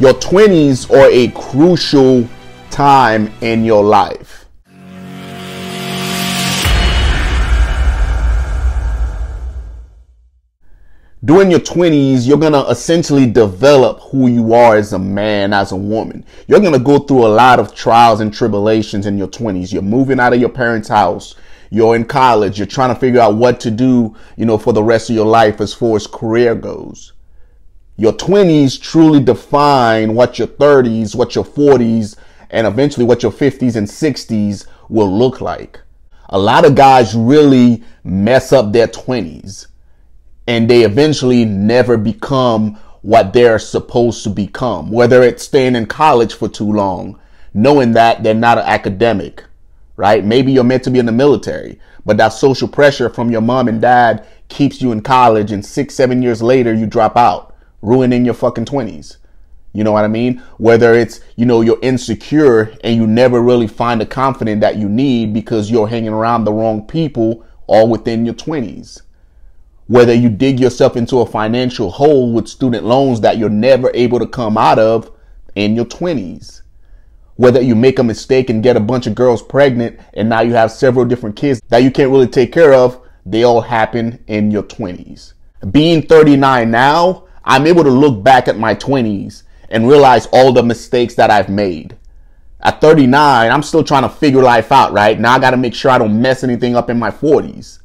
Your 20s are a crucial time in your life. During your 20s, you're going to essentially develop who you are as a man, as a woman. You're going to go through a lot of trials and tribulations in your 20s. You're moving out of your parents' house. You're in college. You're trying to figure out what to do, for the rest of your life as far as career goes. Your 20s truly define what your 30s, what your 40s, and eventually what your 50s and 60s will look like. A lot of guys really mess up their 20s. And they eventually never become what they're supposed to become, whether it's staying in college for too long, knowing that they're not an academic, right? Maybe you're meant to be in the military, but that social pressure from your mom and dad keeps you in college, and 6-7 years later, you drop out, ruining your fucking 20s. You know what I mean? Whether it's, you're insecure and you never really find the confidence that you need because you're hanging around the wrong people all within your 20s. Whether you dig yourself into a financial hole with student loans that you're never able to come out of in your 20s. Whether you make a mistake and get a bunch of girls pregnant and now you have several different kids that you can't really take care of, they all happen in your 20s. Being 39 now, I'm able to look back at my 20s and realize all the mistakes that I've made. At 39, I'm still trying to figure life out, right? Now I got to make sure I don't mess anything up in my 40s.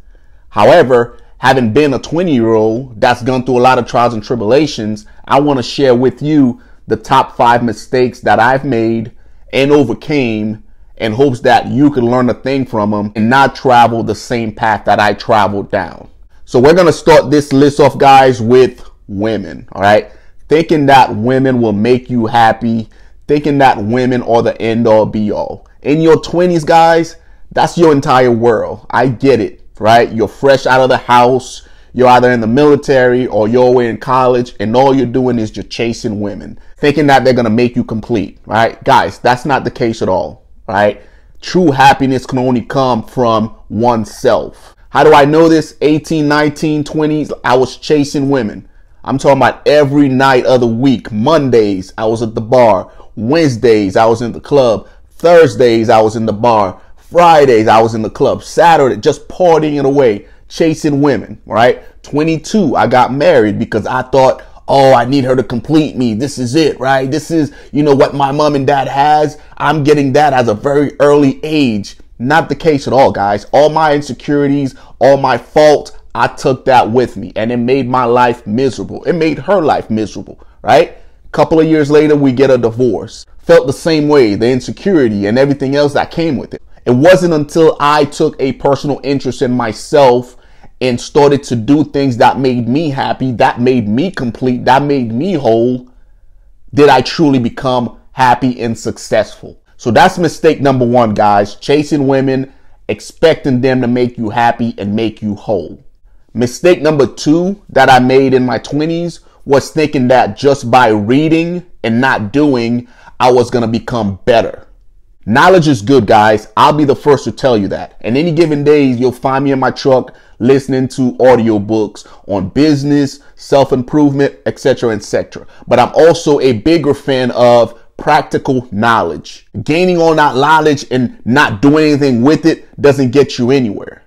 However, having been a 20-year-old that's gone through a lot of trials and tribulations, I want to share with you the top 5 mistakes that I've made and overcame in hopes that you can learn a thing from them and not travel the same path that I traveled down. So we're going to start this list off, guys, with women, all right? Thinking that women will make you happy, thinking that women are the end all be all. In your 20s, guys, that's your entire world. I get it. Right? You're fresh out of the house. You're either in the military or you're away in college, and all you're doing is you're chasing women, thinking that they're going to make you complete. Right? Guys, that's not the case at all. Right? True happiness can only come from oneself. How do I know this? 18, 19, 20s, I was chasing women. I'm talking about every night of the week. Mondays, I was at the bar. Wednesdays, I was in the club. Thursdays, I was in the bar. Fridays, I was in the club. Saturday, just partying away, chasing women, right? 22, I got married because I thought, oh, I need her to complete me. This is it, right? This is, what my mom and dad has. I'm getting that at a very early age. Not the case at all, guys. All my insecurities, all my faults, I took that with me, and it made my life miserable. It made her life miserable, right? Couple of years later, we get a divorce. Felt the same way, the insecurity and everything else that came with it. It wasn't until I took a personal interest in myself and started to do things that made me happy, that made me complete, that made me whole, did I truly become happy and successful. So that's mistake number 1, guys. Chasing women, expecting them to make you happy and make you whole. Mistake number 2 that I made in my 20s was thinking that just by reading and not doing, I was going to become better. Knowledge is good, guys. I'll be the first to tell you that. And any given days, you'll find me in my truck listening to audiobooks on business, self-improvement, etc., etc. But I'm also a bigger fan of practical knowledge. Gaining all that knowledge and not doing anything with it doesn't get you anywhere.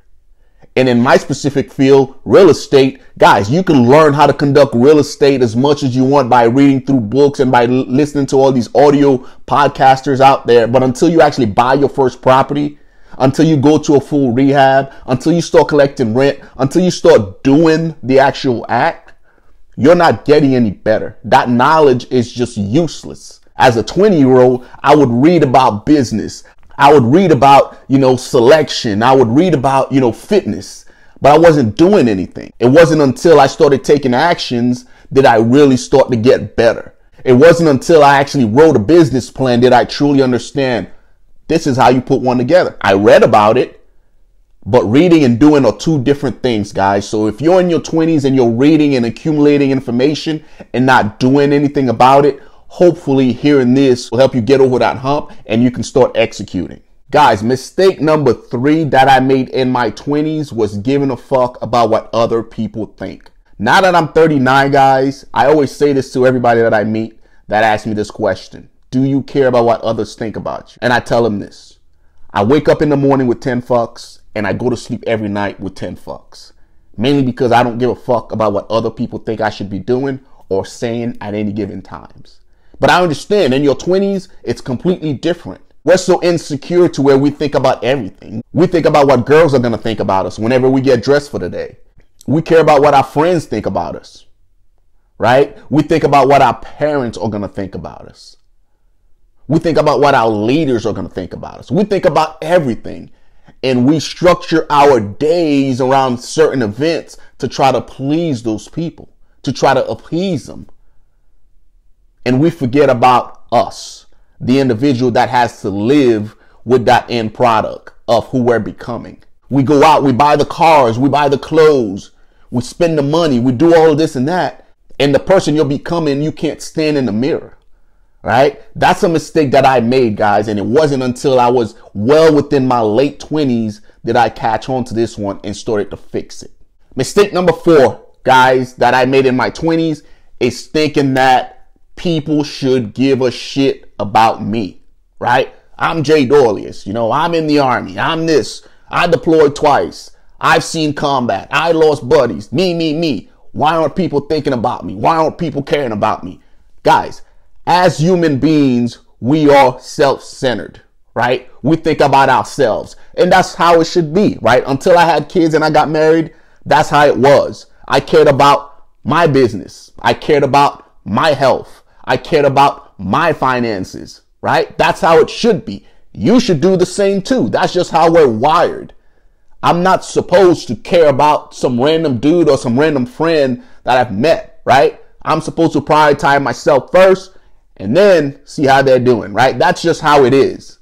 And in my specific field, real estate, guys, you can learn how to conduct real estate as much as you want by reading through books and by listening to all these audio podcasters out there. But until you actually buy your first property, until you go to a full rehab, until you start collecting rent, until you start doing the actual act, you're not getting any better. That knowledge is just useless. As a 20-year-old, I would read about business. I would read about, selection. I would read about, fitness, but I wasn't doing anything. It wasn't until I started taking actions that I really start to get better. It wasn't until I actually wrote a business plan that I truly understand this is how you put one together. I read about it, but reading and doing are 2 different things, guys. So if you're in your 20s and you're reading and accumulating information and not doing anything about it, hopefully hearing this will help you get over that hump and you can start executing. Guys, mistake number 3 that I made in my 20s was giving a fuck about what other people think. Now that I'm 39, guys, I always say this to everybody that I meet. that ask me this question. Do you care about what others think about you? And I tell them this. I wake up in the morning with 10 fucks and I go to sleep every night with 10 fucks. Mainly because I don't give a fuck about what other people think I should be doing or saying at any given times. But I understand in your 20s, it's completely different. We're so insecure to where we think about everything. We think about what girls are going to think about us whenever we get dressed for the day. We care about what our friends think about us, right? We think about what our parents are going to think about us. We think about what our leaders are going to think about us. We think about everything. And we structure our days around certain events to try to please those people, to try to appease them. And we forget about us, the individual that has to live with that end product of who we're becoming. We go out, we buy the cars, we buy the clothes, we spend the money, we do all of this and that. And the person you're becoming, you can't stand in the mirror, right? That's a mistake that I made, guys. And it wasn't until I was well within my late 20s that I catch on to this one and started to fix it. Mistake number 4, guys, that I made in my 20s is thinking that people should give a shit about me, right? I'm Jay Dorlius, I'm in the army, I'm this, I deployed twice, I've seen combat, I lost buddies, me. Why aren't people thinking about me? Why aren't people caring about me? Guys, as human beings, we are self-centered, right? We think about ourselves, and that's how it should be, right? Until I had kids and I got married, that's how it was. I cared about my business. I cared about my health. I cared about my finances, right? That's how it should be. You should do the same too. That's just how we're wired. I'm not supposed to care about some random dude or some random friend that I've met, right? I'm supposed to prioritize myself first and then see how they're doing, right? That's just how it is.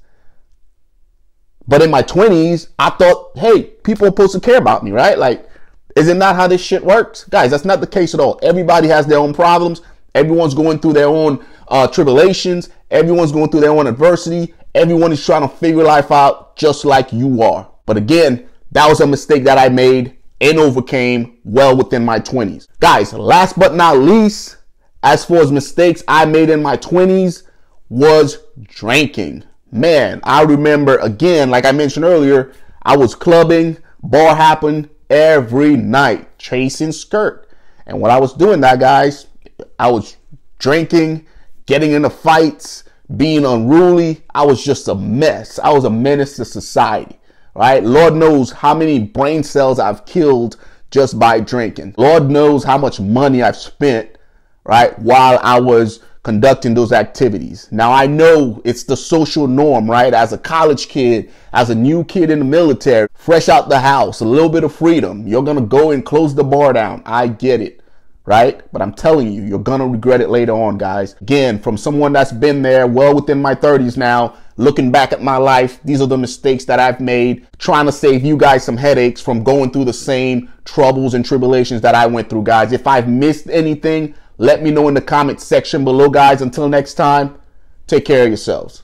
But in my 20s, I thought, hey, people are supposed to care about me, right? Like, isn't that how this shit works? Guys, that's not the case at all. Everybody has their own problems. Everyone's going through their own tribulations. Everyone's going through their own adversity. Everyone is trying to figure life out just like you are. But again, that was a mistake that I made and overcame well within my 20s. Guys, last but not least, as far as mistakes I made in my 20s was drinking. Man, I remember, again, like I mentioned earlier, I was clubbing, bar hopping every night, chasing skirt. And when I was doing that, guys, I was drinking, getting into fights, being unruly. I was just a mess. I was a menace to society, right? Lord knows how many brain cells I've killed just by drinking. Lord knows how much money I've spent, right, while I was conducting those activities. Now, I know it's the social norm, right? As a college kid, as a new kid in the military, fresh out the house, a little bit of freedom. You're going to go and close the bar down. I get it. Right? But I'm telling you, you're going to regret it later on, guys. Again, from someone that's been there well within my 30s now, looking back at my life, these are the mistakes that I've made, trying to save you guys some headaches from going through the same troubles and tribulations that I went through, guys. If I've missed anything, let me know in the comment section below, guys. Until next time, take care of yourselves.